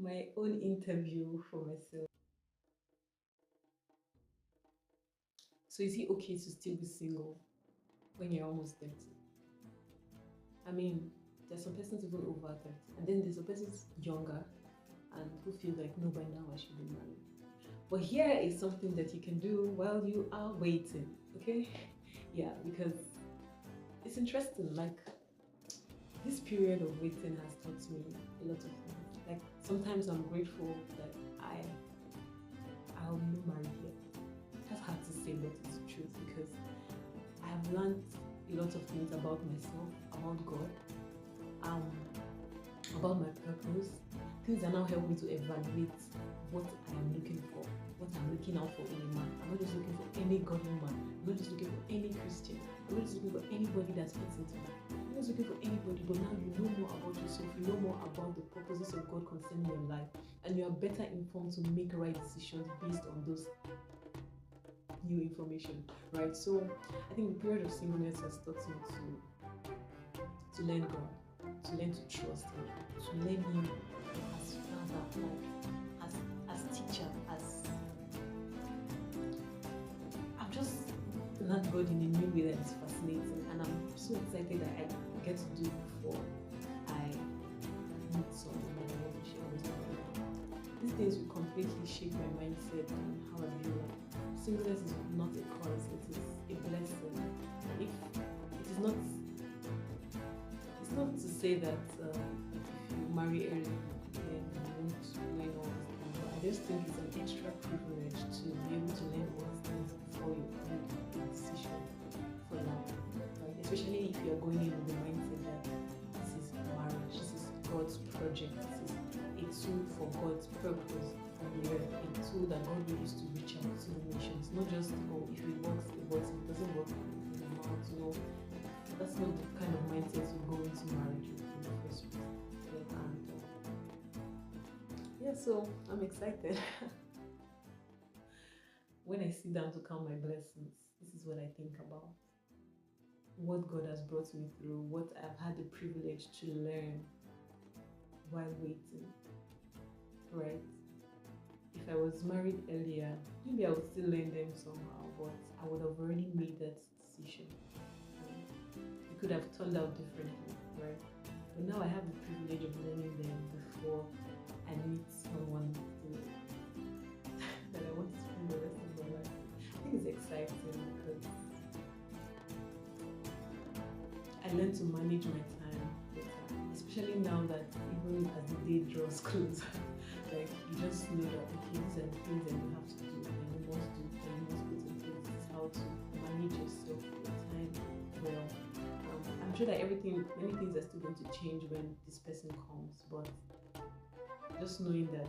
my own interview for myself. So is it okay to still be single when you're almost 30? I mean, there's some persons even over 30, and then there's some persons younger and who feel like, no, by now I should be married. But here is something that you can do while you are waiting, okay? Yeah, because it's interesting. Like, this period of waiting has taught me a lot of things. Like, sometimes I'm grateful that I'm not married yet. That's hard to say, but it's the truth because I have learned a lot of things about myself, about God, um, about my purpose. Things that now help me to evaluate what I am looking for, what I'm looking out for in a man. I'm not just looking for any godly man. I'm not just looking for any Christian. I'm not just looking for anybody that fits into me. I'm not just looking for anybody, but now you know more about yourself. You know more about the purposes of God concerning your life, and you are better informed to make right decisions based on those new information, right? So I think the period of singleness has taught me to learn God, to learn to trust Him, to learn Him as Father, like as teacher, as I've just learned God in a new way that is fascinating, and I'm so excited that I get to do it before I meet someone that I want to share with me. These days will completely shape my mindset and how I view life. Singleness is not a curse, it is a blessing. If it is not, it's not to say that if you marry early, then you won't learn all these things. But I just think it's an extra privilege to be able to learn all these things before you make a decision for life. Right? Especially if you're going in with the mindset that this is marriage, this is God's project, this is a tool for God's purpose on the earth, a tool that God will use to reach out to the nations. Not just, oh, if it works, it works. If it doesn't work, it doesn't work. You know, that's not the kind of mindset you go into marriage with in the first place. And yeah, so I'm excited. When I sit down to count my blessings, this is what I think about. What God has brought me through, what I've had the privilege to learn while waiting, right? If I was married earlier, maybe I would still learn them somehow, but I would have already made that decision. It could have turned out differently, right? But now I have the privilege of learning them before I meet someone that I want to spend the rest of my life. I think it's exciting because I learned to manage my time better, especially now that even as the day draws closer. Like, you just know that, okay, these are the things that you have to do and you must do and you must put in place. This is how to manage yourself, your time well. I'm sure that many things are still going to change when this person comes, but just knowing that